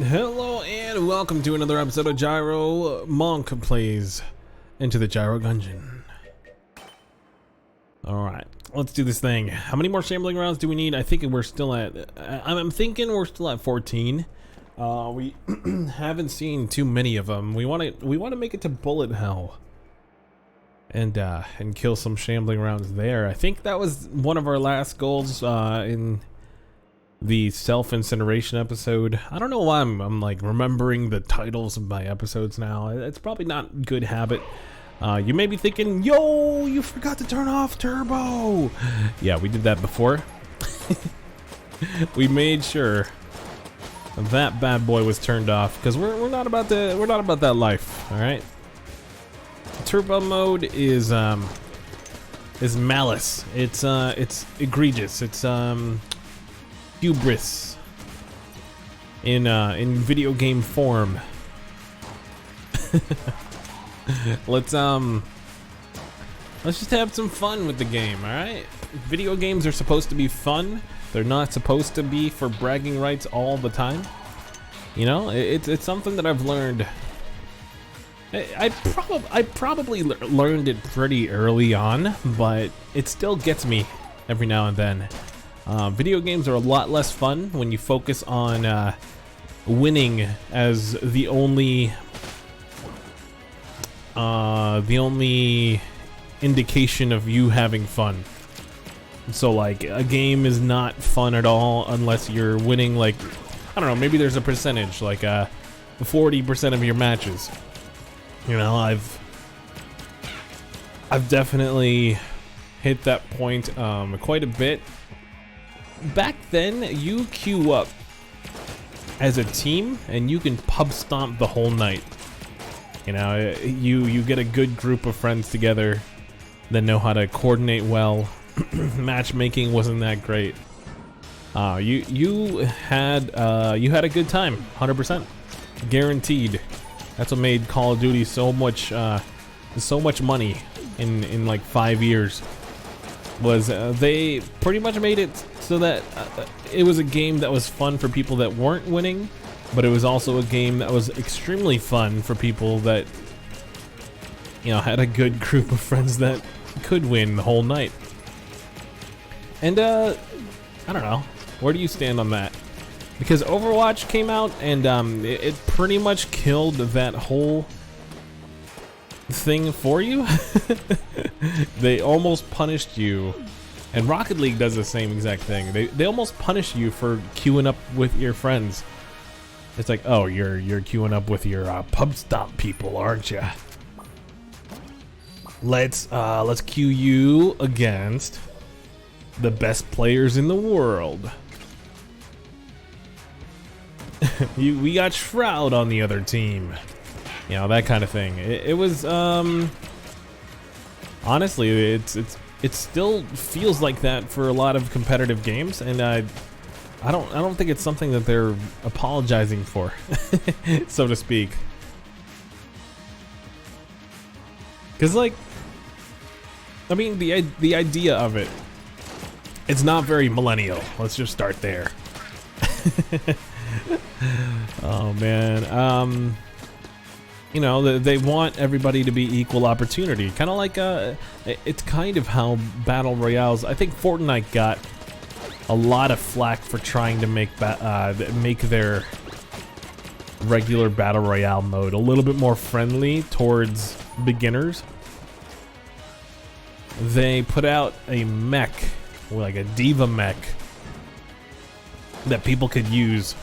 Hello and welcome to another episode of Gyro. Monk plays into the Gyro Gungeon. Alright, let's do this thing. How many more shambling rounds do we need? I think we're still at, I'm thinking we're still at 14. We haven't seen too many of them. We want to make it to bullet hell. And kill some shambling rounds there. I think that was one of our last goals in the self-incineration episode. I don't know why I'm like remembering the titles of my episodes now. It's probably not a good habit. You may be thinking, yo, you forgot to turn off turbo. Yeah, we did that before. We made sure that bad boy was turned off because we're not about that life. All right. Turbo mode is malice. It's egregious. It's hubris in video game form. Let's just have some fun with the game, all right? Video games are supposed to be fun. They're not supposed to be for bragging rights all the time. You know, it's something that I've learned. I probably learned it pretty early on, but it still gets me every now and then. Video games are a lot less fun when you focus on winning as the only indication of you having fun. So like a game is not fun at all unless you're winning, like, I don't know, maybe there's a percentage, like 40% of your matches. You know, I've definitely hit that point quite a bit. Back then, you queue up as a team and you can pub stomp the whole night. You know, you get a good group of friends together that know how to coordinate well. Matchmaking wasn't that great. You had a good time, 100%, guaranteed. That's what made Call of Duty so much money in like 5 years. Was they pretty much made it so that it was a game that was fun for people that weren't winning, but it was also a game that was extremely fun for people that, you know, had a good group of friends that could win the whole night. And I don't know, where do you stand on that? Because Overwatch came out and it pretty much killed that whole thing for you. They almost punished you, and Rocket League does the same exact thing. They almost punish you for queuing up with your friends. It's like, oh, you're queuing up with your pub stomp people, aren't you? Let's queue you against the best players in the world. We got Shroud on the other team. You know, that kind of thing. It was honestly, it still feels like that for a lot of competitive games, and I don't think it's something that they're apologizing for, so to speak. Cause like, I mean, the idea of it, it's not very millennial. Let's just start there. Oh man, you know, they want everybody to be equal opportunity, kind of like it's kind of how battle royales. I think Fortnite got a lot of flack for trying to make their regular battle royale mode a little bit more friendly towards beginners. They put out a mech, like a diva mech, that people could use.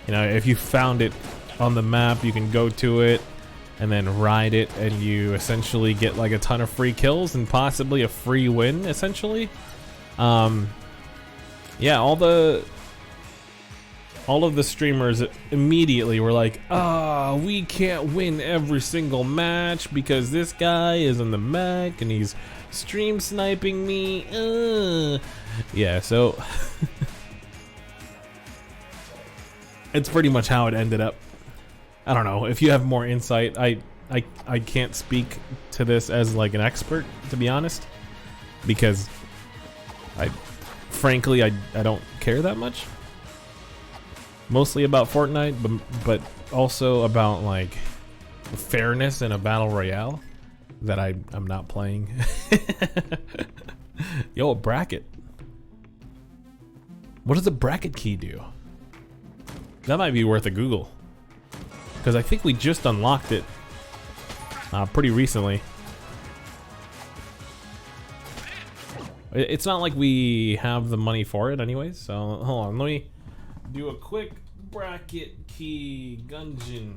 You know, if you found it on the map, you can go to it and then ride it, and you essentially get like a ton of free kills and possibly a free win, essentially. Yeah, all of the streamers immediately were like, we can't win every single match because this guy is in the mech and he's stream sniping me. Yeah, so it's pretty much how it ended up. I don't know if you have more insight. I can't speak to this as like an expert, to be honest, because frankly I don't care that much. mostly about Fortnite, but also about like fairness in a battle royale that I'm not playing. Yo, a bracket. What does a bracket key do? That might be worth a Google, because I think we just unlocked it pretty recently. It's not like we have the money for it anyways, so hold on, let me do a quick bracket key Gungeon.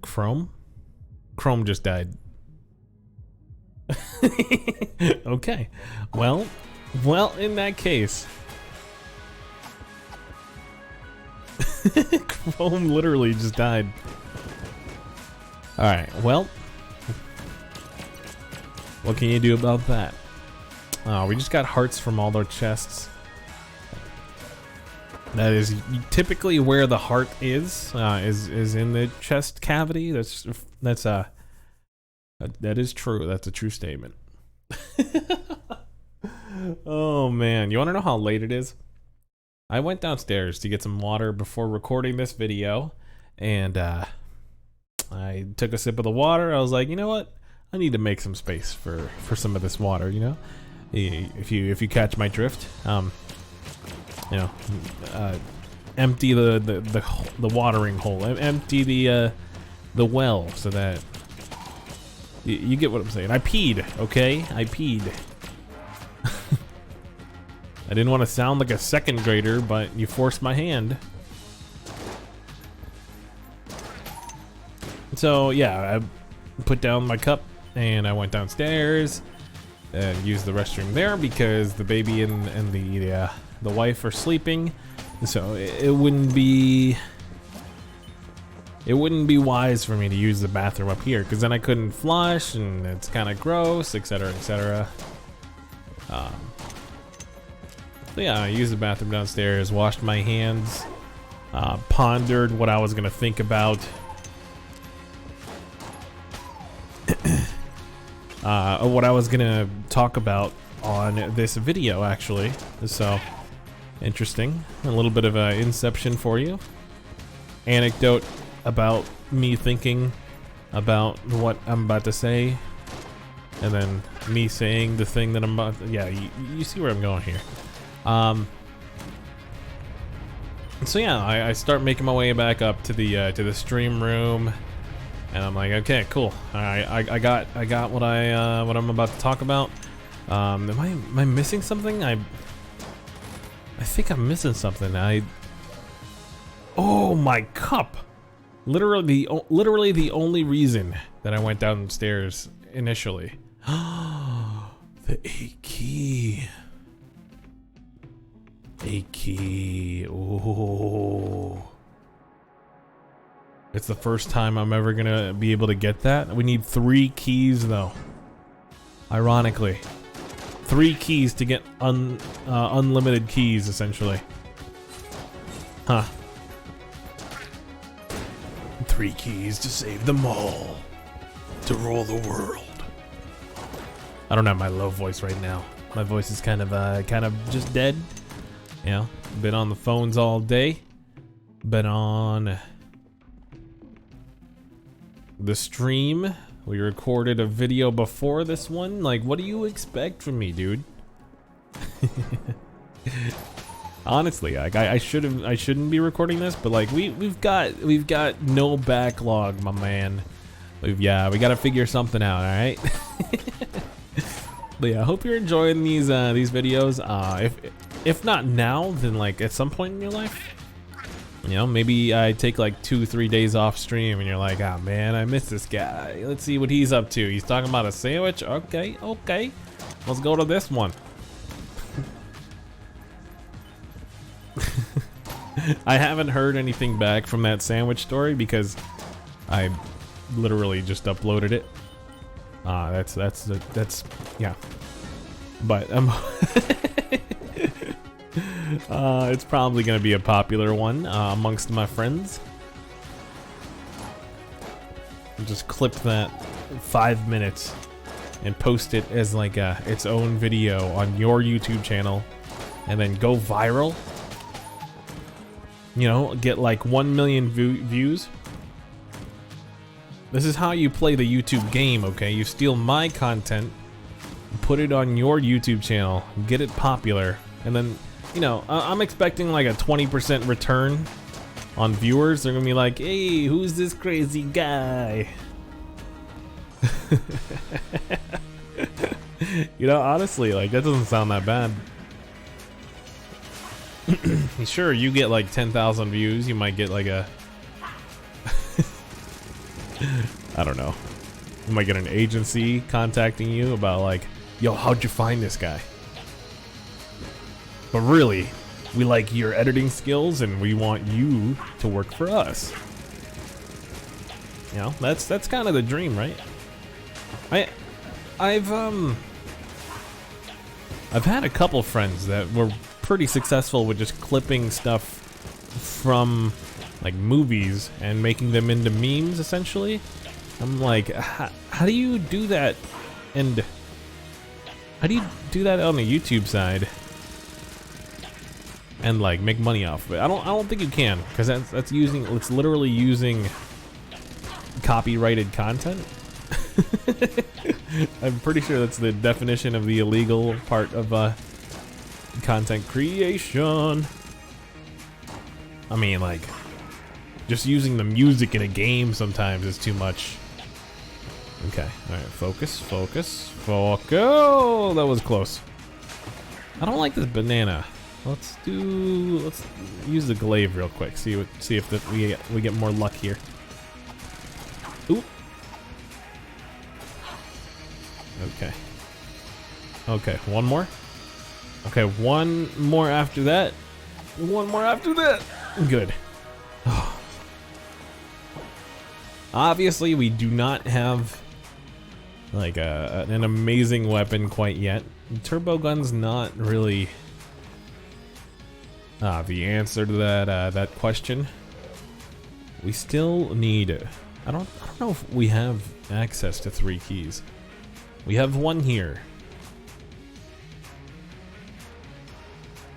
Chrome? Chrome just died. Okay. Well, in that case. Chrome literally just died. Alright, well. What can you do about that? Oh, we just got hearts from all their chests. That is typically where the heart is in the chest cavity. That is true. That's a true statement. Oh man, you want to know how late it is? I went downstairs to get some water before recording this video, and I took a sip of the water. I was like, you know what? I need to make some space for some of this water. You know, if you catch my drift. You know, empty the watering hole, empty the well, so that you get what I'm saying. I peed, okay? I peed. I didn't want to sound like a second grader, but you forced my hand. So yeah, I put down my cup and I went downstairs and used the restroom there because the baby and the wife are sleeping, so it wouldn't be wise for me to use the bathroom up here, because then I couldn't flush and it's kind of gross, etc., etc. So yeah, I used the bathroom downstairs, washed my hands, pondered what I was gonna think about, what I was gonna talk about on this video actually. So interesting, a little bit of an inception for you. Anecdote about me thinking about what I'm about to say, and then me saying the thing that I'm about to, yeah, you see where I'm going here. So yeah, I start making my way back up to the stream room, and I'm like, okay, cool. I got what I'm about to talk about. Am I missing something? I think I'm missing something. Oh, my cup. Literally the only reason that I went downstairs initially. The 8 key. 8 key. Oh. It's the first time I'm ever gonna be able to get that. We need 3 keys though. Ironically. 3 keys to get unlimited keys, essentially. Huh. 3 keys to save them all. To rule the world. I don't have my low voice right now. My voice is kind of just dead. You know, been on the phones all day. Been on the stream. We recorded a video before this one. Like, what do you expect from me, dude? Honestly, like I shouldn't be recording this, but like we've got no backlog, my man. We gotta figure something out, all right? But yeah, I hope you're enjoying these videos. If not now, then like at some point in your life. You know, maybe I take like 2-3 days off stream and you're like, ah, man, I miss this guy. Let's see what he's up to. He's talking about a sandwich. Okay. Let's go to this one. I haven't heard anything back from that sandwich story because I literally just uploaded it. That's yeah. But it's probably gonna be a popular one amongst my friends. Just clip that 5 minutes and post it as like its own video on your YouTube channel and then go viral, you know, get like 1 million views. This is how you play the YouTube game, okay? You steal my content, put it on your YouTube channel, get it popular, and then, you know, I'm expecting like a 20% return on viewers. They're gonna be like, hey, who's this crazy guy? You know, honestly, like, that doesn't sound that bad. Sure, you get like 10,000 views, you might get like a I don't know, you might get an agency contacting you about like, yo, how'd you find this guy? But really, we like your editing skills and we want you to work for us. You know, that's kind of the dream, right? I've had a couple friends that were pretty successful with just clipping stuff from like movies and making them into memes, essentially. I'm like, how do you do that? And how do you do that on the YouTube side and like make money off of it? I don't think you can, because it's literally using copyrighted content. I'm pretty sure that's the definition of the illegal part of content creation. I mean, like, just using the music in a game sometimes is too much. Okay, alright, focus. Oh, that was close. I don't like this banana. Let's use the glaive real quick. See if we get more luck here. Ooh. Okay, one more. Okay, one more after that. One more after that. Good. Oh. Obviously, we do not have like an amazing weapon quite yet. Turbo gun's not really the answer to that question. We still need. I don't know if we have access to 3 keys. We have one here.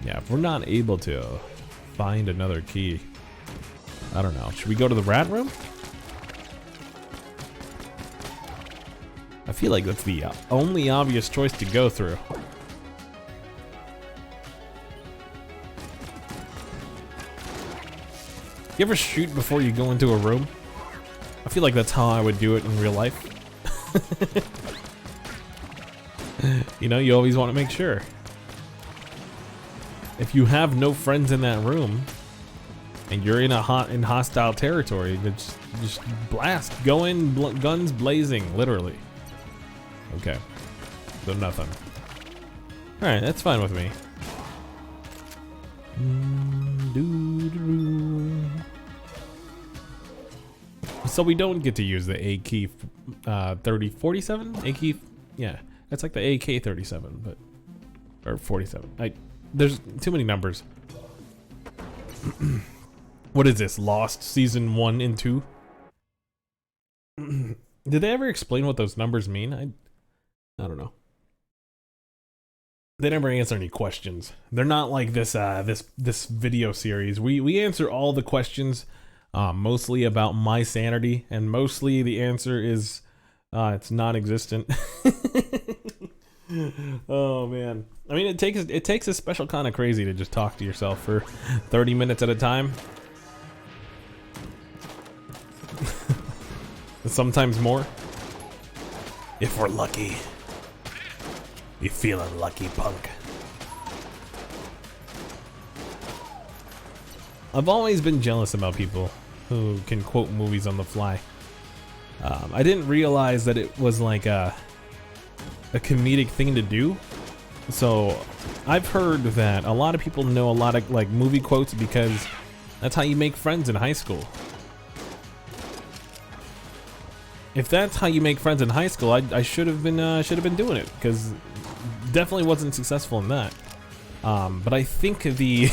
Yeah, if we're not able to find another key, I don't know. Should we go to the rat room? I feel like that's the only obvious choice to go through. You ever shoot before you go into a room? I feel like that's how I would do it in real life. You know, you always want to make sure. If you have no friends in that room and you're in hostile territory, just blast, go in, guns blazing, literally. Okay, so nothing. All right, that's fine with me. So we don't get to use the A key 3047? A key, yeah, that's like the AK-37, but or 47. There's too many numbers. What is this? Lost Season 1 and 2? Did they ever explain what those numbers mean? I don't know. They never answer any questions. They're not like this this video series. We answer all the questions, mostly about my sanity, and mostly the answer is it's non-existent. Oh man. I mean, it takes a special kind of crazy to just talk to yourself for 30 minutes at a time. Sometimes more. If we're lucky. You feeling lucky, punk? I've always been jealous about people who can quote movies on the fly. I didn't realize that it was like a comedic thing to do. So I've heard that a lot of people know a lot of like movie quotes because that's how you make friends in high school. If that's how you make friends in high school, I should have been doing it, because definitely wasn't successful in that. But I think the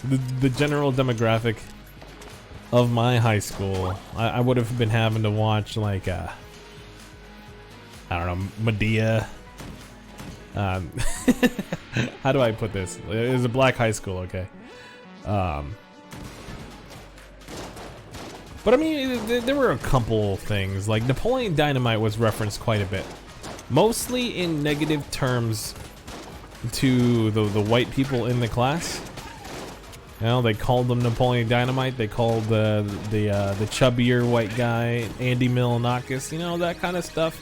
the general demographic of my high school, I would have been having to watch like I don't know, Medea. How do I put this? It was a black high school, okay. But I mean, there were a couple things. Like Napoleon Dynamite was referenced quite a bit, mostly in negative terms to the white people in the class. You know, they called them Napoleon Dynamite. They called the chubbier white guy Andy Milonakis. You know, that kind of stuff.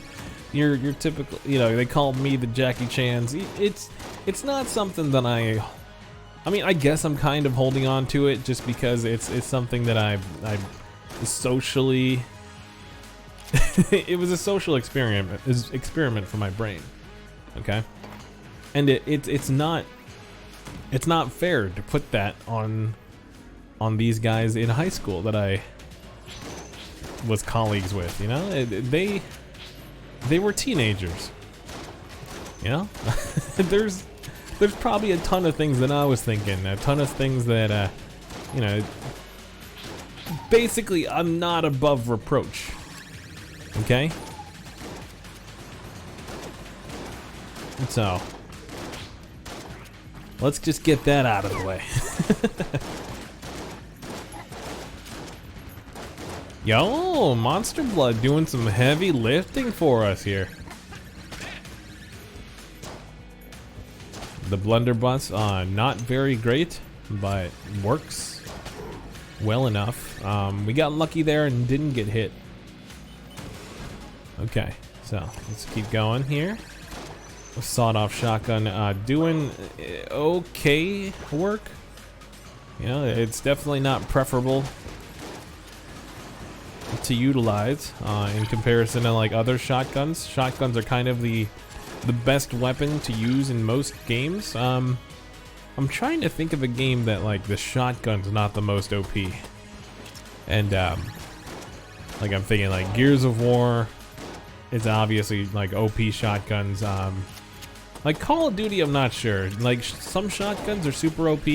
Your typical. You know, they called me the Jackie Chans. It's not something that I mean, I guess I'm kind of holding on to it just because it's something that I've socially. It was a social experiment for my brain. Okay, and it's not fair to put that on these guys in high school that I was colleagues with. You know, they were teenagers. You know, there's probably a ton of things that I was thinking, a ton of things that you know. Basically, I'm not above reproach. Okay? So, let's just get that out of the way. Yo, Monster Blood doing some heavy lifting for us here. The blunderbuss, not very great, but works well enough. We got lucky there and didn't get hit. Okay, so let's keep going here. Sawed-off shotgun doing okay work. You know, it's definitely not preferable to utilize in comparison to like other shotguns. Shotguns are kind of the best weapon to use in most games. I'm trying to think of a game that like the shotgun's not the most OP. And like I'm thinking like Gears of War is obviously like OP shotguns. Like Call of Duty, I'm not sure. Like some shotguns are super OP,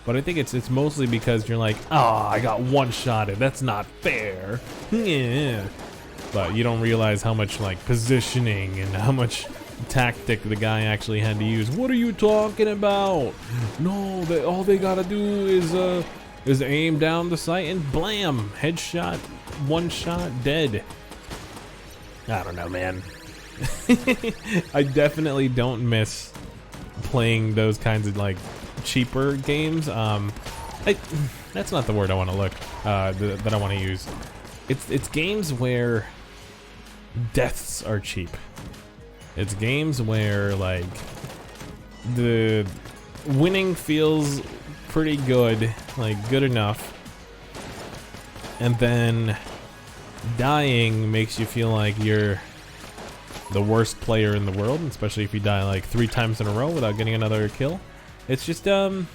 but I think it's mostly because you're like, oh, I got one-shotted. That's not fair. Yeah. But you don't realize how much like positioning and how much tactic the guy actually had to use. What are you talking about? No, all they gotta do is aim down the sight and blam, headshot, one shot, dead. I don't know, man. I definitely don't miss playing those kinds of like cheaper games. That's not the word I want to look that I want to use. It's games where deaths are cheap. It's games where like the winning feels pretty good, like good enough, and then dying makes you feel like you're the worst player in the world, especially if you die like 3 times in a row without getting another kill. It's just yeah,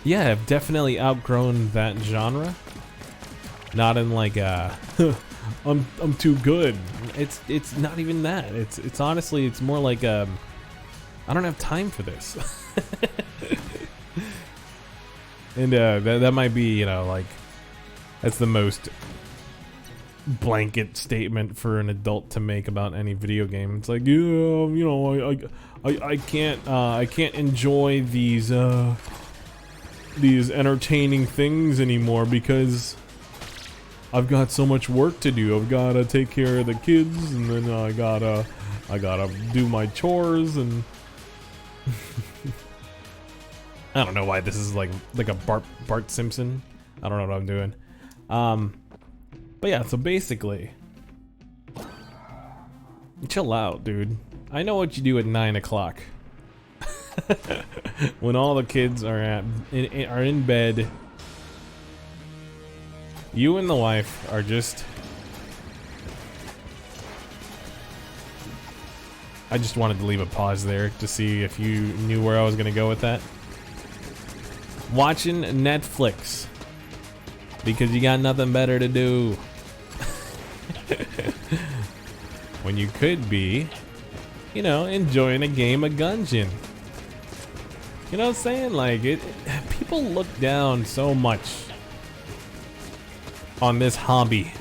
I've definitely outgrown that genre. Not in like I'm too good. It's not even that. It's honestly it's more like I don't have time for this. And that might be, you know, like that's the most blanket statement for an adult to make about any video game. It's like, yeah, you know, I can't enjoy these entertaining things anymore because I've got so much work to do. I've gotta take care of the kids, and then I gotta do my chores, and I don't know why this is like a Bart Simpson. I don't know what I'm doing. But yeah, so basically, chill out, dude. I know what you do at 9 o'clock. When all the kids are in bed, you and the wife are just... I just wanted to leave a pause there to see if you knew where I was gonna go with that. Watching Netflix because you got nothing better to do. When you could be, you know, enjoying a game of Gungeon. You know what I'm saying? Like, people look down so much on this hobby.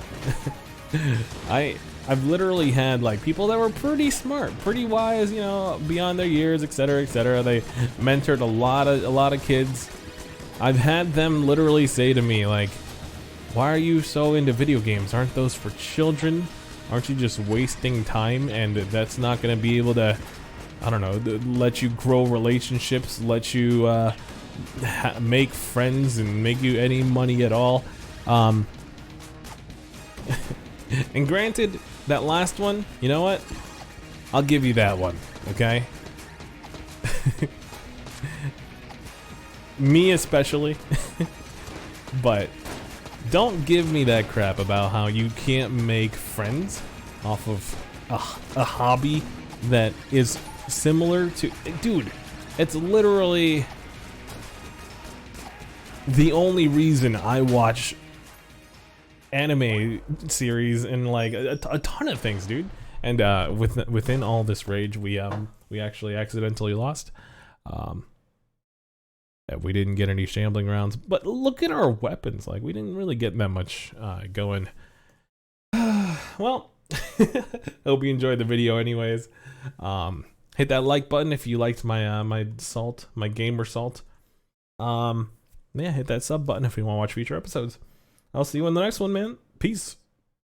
I I've literally had like people that were pretty smart, pretty wise, you know, beyond their years, etc., etc. They mentored a lot of kids. I've had them literally say to me like, "Why are you so into video games? Aren't those for children? Aren't you just wasting time? And that's not going to be able to, I don't know, let you grow relationships, let you make friends, and make you any money at all." And granted, that last one, you know what? I'll give you that one, okay? Me especially. But don't give me that crap about how you can't make friends off of a hobby that is similar to... Dude, it's literally the only reason I watch anime series and like a ton of things, dude. And within all this rage, we actually accidentally lost. We didn't get any shambling rounds, but look at our weapons. Like, we didn't really get that much going. Well, hope you enjoyed the video anyways. Hit that like button if you liked my my gamer salt. Yeah, hit that sub button if you want to watch future episodes. I'll see you in the next one, man. Peace.